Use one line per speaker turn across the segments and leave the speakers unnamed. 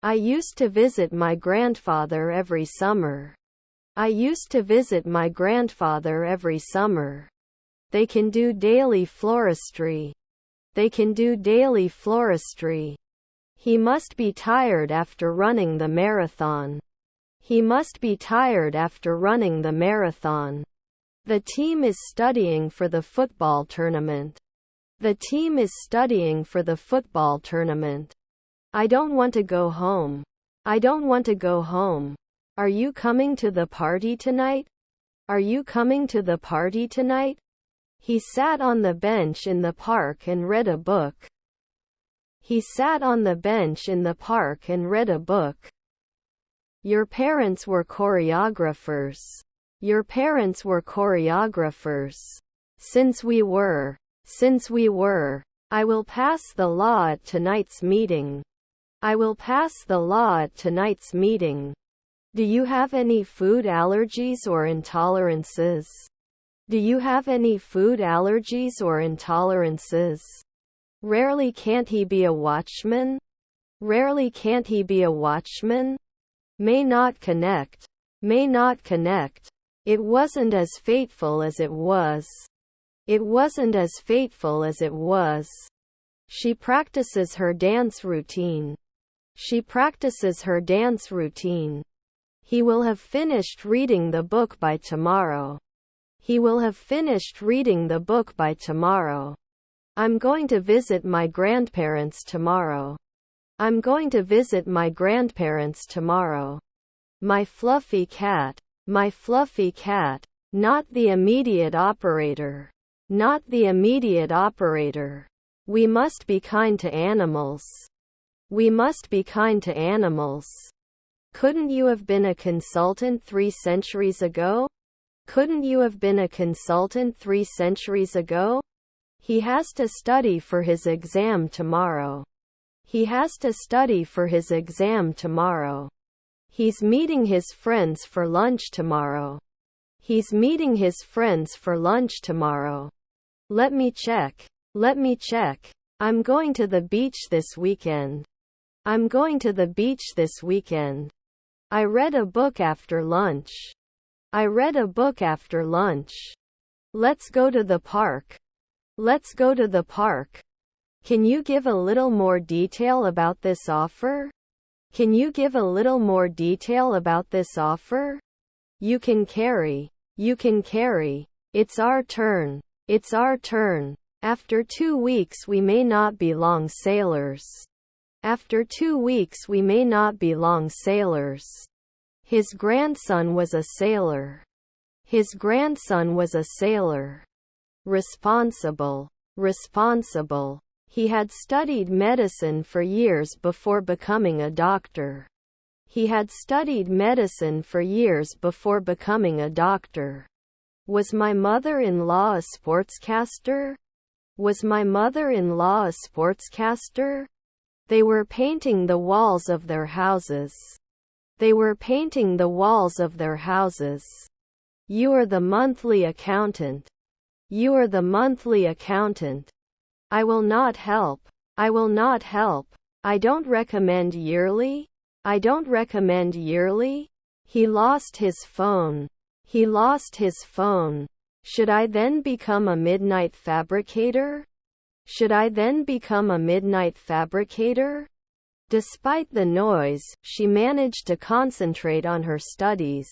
I used to visit my grandfather every summer. I used to visit my grandfather every summer. They can do daily floristry. They can do daily floristry. He must be tired after running the marathon. He must be tired after running the marathon. The team is studying for the football tournament. The team is studying for the football tournament. I don't want to go home. I don't want to go home. Are you coming to the party tonight? Are you coming to the party tonight? He sat on the bench in the park and read a book. He sat on the bench in the park and read a book. Your parents were choreographers. Your parents were choreographers. Since we were. I will pass the law at tonight's meeting. I will pass the law at tonight's meeting. Do you have any food allergies or intolerances? Do you have any food allergies or intolerances? Rarely can't he be a watchman? Rarely can't he be a watchman? May not connect. May not connect. It wasn't as fateful as it was. It wasn't as fateful as it was. She practices her dance routine. She practices her dance routine. He will have finished reading the book by tomorrow. He will have finished reading the book by tomorrow. I'm going to visit my grandparents tomorrow. I'm going to visit my grandparents tomorrow. My fluffy cat. My fluffy cat. Not the immediate operator. Not the immediate operator. We must be kind to animals. We must be kind to animals. Couldn't you have been a consultant 3 centuries ago? Couldn't you have been a consultant 3 centuries ago? He has to study for his exam tomorrow. He has to study for his exam tomorrow. He's meeting his friends for lunch tomorrow. He's meeting his friends for lunch tomorrow. Let me check. Let me check. I'm going to the beach this weekend. I'm going to the beach this weekend. I read a book after lunch. I read a book after lunch. Let's go to the park. Let's go to the park. Can you give a little more detail about this offer? Can you give a little more detail about this offer? You can carry. You can carry. It's our turn. It's our turn. After 2 weeks we may not be long sailors. After 2 weeks we may not be long sailors. His grandson was a sailor. His grandson was a sailor. Responsible. Responsible. He had studied medicine for years before becoming a doctor. He had studied medicine for years before becoming a doctor. Was my mother-in-law a sportscaster? Was my mother-in-law a sportscaster? They were painting the walls of their houses. They were painting the walls of their houses. You are the monthly accountant. You are the monthly accountant. I will not help. I will not help. I don't recommend yearly. I don't recommend yearly. He lost his phone. He lost his phone. Should I then become a midnight fabricator? Should I then become a midnight fabricator? Despite the noise, she managed to concentrate on her studies.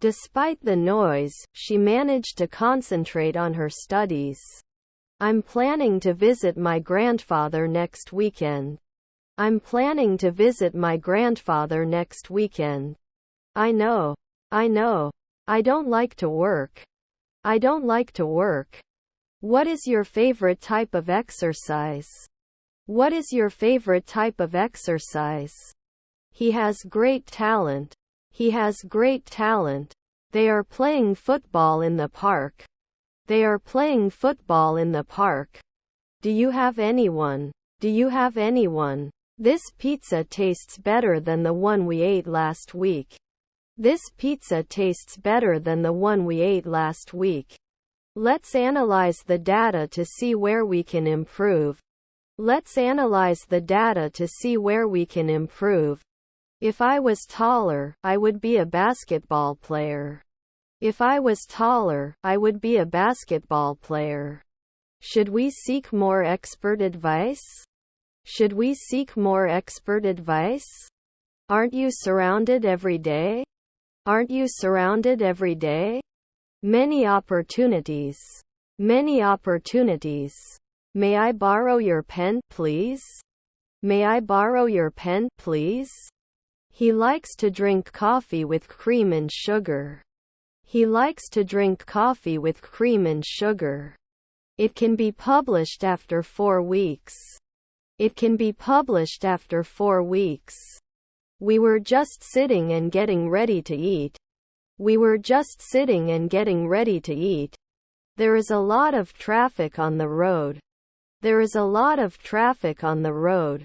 Despite the noise, she managed to concentrate on her studies. I'm planning to visit my grandfather next weekend. I'm planning to visit my grandfather next weekend. I know. I know. I don't like to work. I don't like to work. What is your favorite type of exercise? What is your favorite type of exercise? He has great talent. He has great talent. They are playing football in the park. They are playing football in the park. Do you have anyone? Do you have anyone? This pizza tastes better than the one we ate last week. This pizza tastes better than the one we ate last week. Let's analyze the data to see where we can improve. Let's analyze the data to see where we can improve. If I was taller, I would be a basketball player. If I was taller, I would be a basketball player. Should we seek more expert advice? Should we seek more expert advice? Aren't you surrounded every day? Aren't you surrounded every day? Many opportunities. Many opportunities. May I borrow your pen, please? May I borrow your pen, please? He likes to drink coffee with cream and sugar. He likes to drink coffee with cream and sugar. It can be published after 4 weeks. It can be published after 4 weeks. We were just sitting and getting ready to eat. We were just sitting and getting ready to eat. There is a lot of traffic on the road. There is a lot of traffic on the road.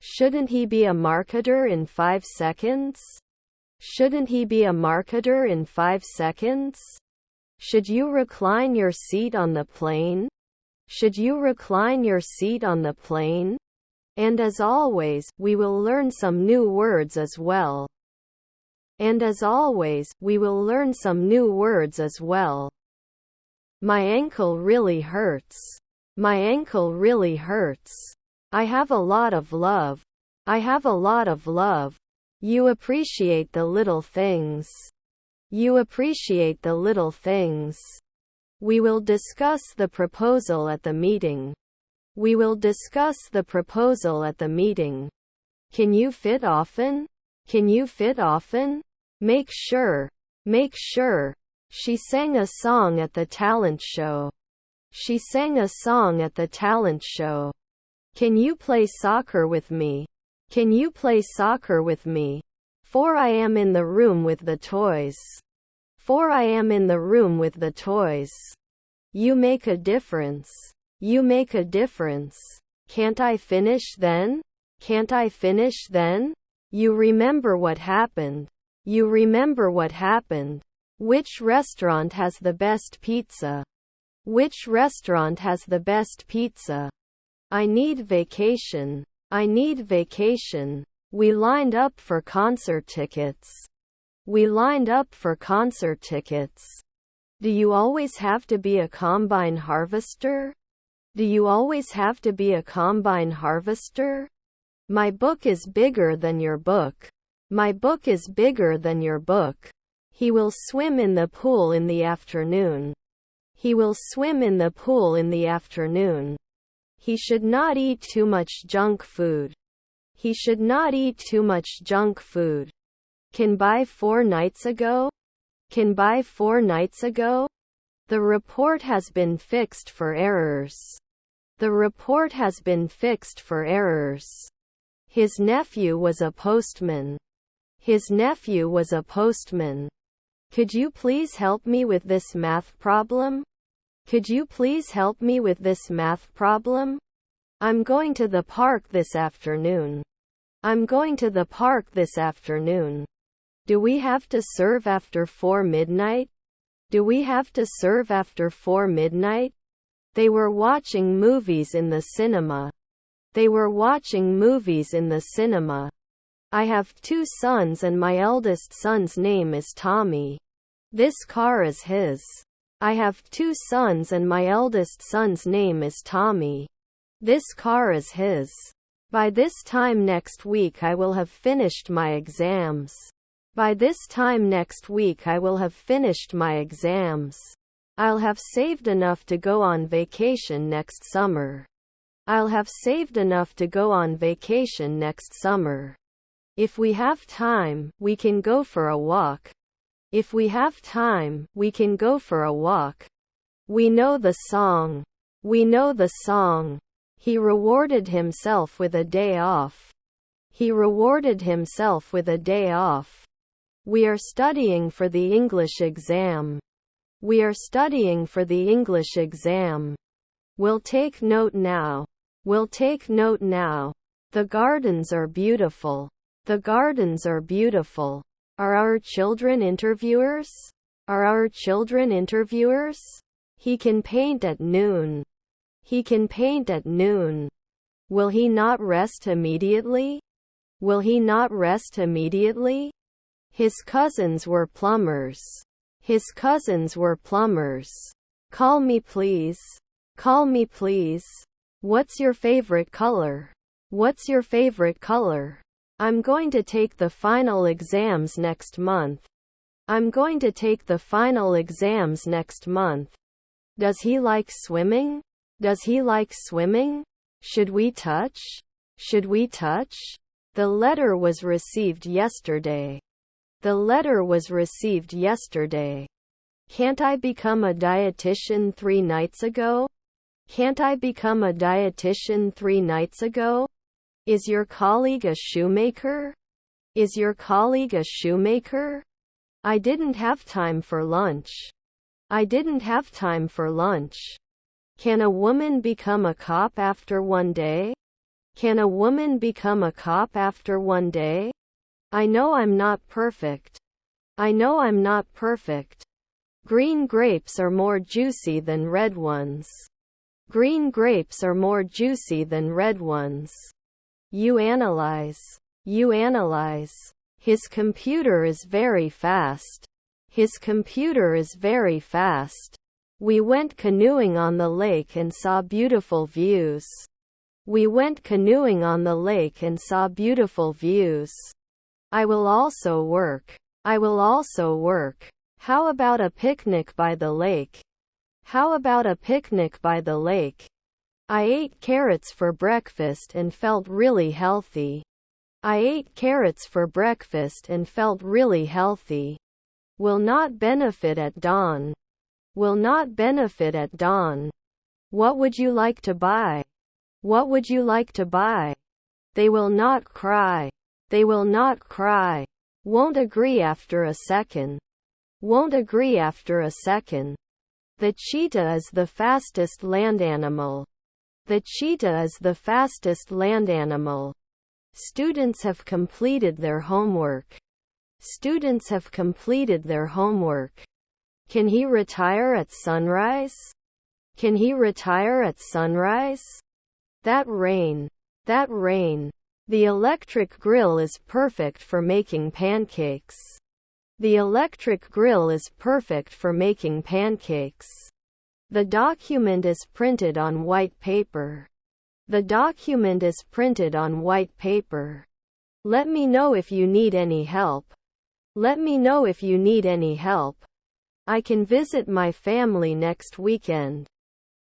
Shouldn't he be a marketer in 5 seconds? Shouldn't he be a marketer in 5 seconds? Should you recline your seat on the plane? Should you recline your seat on the plane? And as always, we will learn some new words as well. And as always, we will learn some new words as well. My ankle really hurts. My ankle really hurts. I have a lot of love. I have a lot of love. You appreciate the little things. You appreciate the little things. We will discuss the proposal at the meeting. We will discuss the proposal at the meeting. Can you fit often? Can you fit often? Make sure. Make sure. She sang a song at the talent show. She sang a song at the talent show. Can you play soccer with me? Can you play soccer with me? For I am in the room with the toys. For I am in the room with the toys. You make a difference. You make a difference. Can't I finish then? Can't I finish then? You remember what happened. You remember what happened. Which restaurant has the best pizza? Which restaurant has the best pizza? I need vacation. I need vacation. We lined up for concert tickets. We lined up for concert tickets. Do you always have to be a combine harvester? Do you always have to be a combine harvester? My book is bigger than your book. My book is bigger than your book. He will swim in the pool in the afternoon. He will swim in the pool in the afternoon. He should not eat too much junk food. He should not eat too much junk food. Can buy 4 nights ago? Can buy 4 nights ago? The report has been fixed for errors. The report has been fixed for errors. His nephew was a postman. His nephew was a postman. Could you please help me with this math problem? Could you please help me with this math problem? I'm going to the park this afternoon. I'm going to the park this afternoon. Do we have to serve after 4 midnight? Do we have to serve after 4 midnight? They were watching movies in the cinema. They were watching movies in the cinema. I have 2 sons and my eldest son's name is Tommy. This car is his. I have 2 sons and my eldest son's name is Tommy. This car is his. By this time next week I will have finished my exams. By this time next week I will have finished my exams. I'll have saved enough to go on vacation next summer. I'll have saved enough to go on vacation next summer. If we have time, we can go for a walk. If we have time, we can go for a walk. We know the song. We know the song. He rewarded himself with a day off. He rewarded himself with a day off. We are studying for the English exam. We are studying for the English exam. We'll take note now. We'll take note now. The gardens are beautiful. The gardens are beautiful. Are our children interviewers? Are our children interviewers? He can paint at noon. He can paint at noon. Will he not rest immediately? Will he not rest immediately? His cousins were plumbers. His cousins were plumbers. Call me please. Call me please. What's your favorite color? What's your favorite color? I'm going to take the final exams next month. I'm going to take the final exams next month. Does he like swimming? Does he like swimming? Should we touch? Should we touch? The letter was received yesterday. The letter was received yesterday. Can't I become a dietitian 3 nights ago? Can't I become a dietitian 3 nights ago? Is your colleague a shoemaker? Is your colleague a shoemaker? I didn't have time for lunch. I didn't have time for lunch. Can a woman become a cop after 1 day? Can a woman become a cop after 1 day? I know I'm not perfect. I know I'm not perfect. Green grapes are more juicy than red ones. Green grapes are more juicy than red ones. You analyze. You analyze. His computer is very fast. His computer is very fast. We went canoeing on the lake and saw beautiful views. We went canoeing on the lake and saw beautiful views. I will also work. I will also work. How about a picnic by the lake? How about a picnic by the lake? I ate carrots for breakfast and felt really healthy. I ate carrots for breakfast and felt really healthy. Will not benefit at dawn. Will not benefit at dawn. What would you like to buy? What would you like to buy? They will not cry. They will not cry. Won't agree after a second. Won't agree after a second. The cheetah is the fastest land animal. The cheetah is the fastest land animal. Students have completed their homework. Students have completed their homework. Can he retire at sunrise? Can he retire at sunrise? That rain. That rain. The electric grill is perfect for making pancakes. The electric grill is perfect for making pancakes. The document is printed on white paper. The document is printed on white paper. Let me know if you need any help. Let me know if you need any help. I can visit my family next weekend.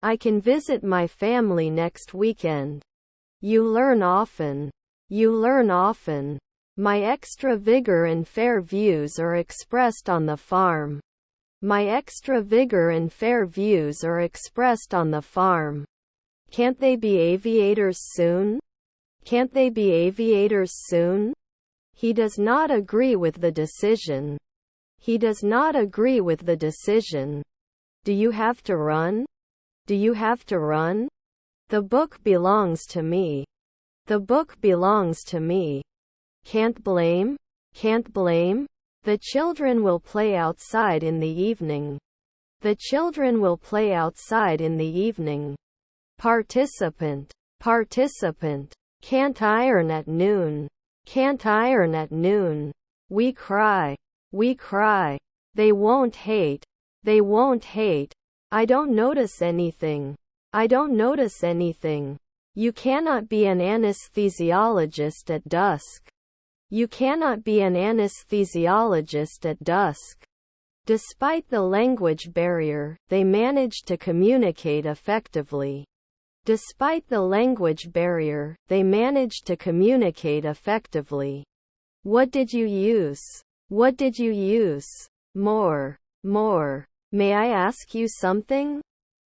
I can visit my family next weekend. You learn often. You learn often. My extra vigor and fair views are expressed on the farm. My extra vigor and fair views are expressed on the farm. Can't they be aviators soon? Can't they be aviators soon? He does not agree with the decision. He does not agree with the decision. Do you have to run? Do you have to run? The book belongs to me. The book belongs to me. Can't blame? Can't blame? The children will play outside in the evening. The children will play outside in the evening. Participant. Participant. Can't iron at noon. Can't iron at noon. We cry. We cry. They won't hate. They won't hate. I don't notice anything. I don't notice anything. You cannot be an anesthesiologist at dusk. You cannot be an anesthesiologist at dusk. Despite the language barrier, they managed to communicate effectively. Despite the language barrier, they managed to communicate effectively. What did you use? What did you use? More. More. May I ask you something?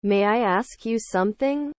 May I ask you something?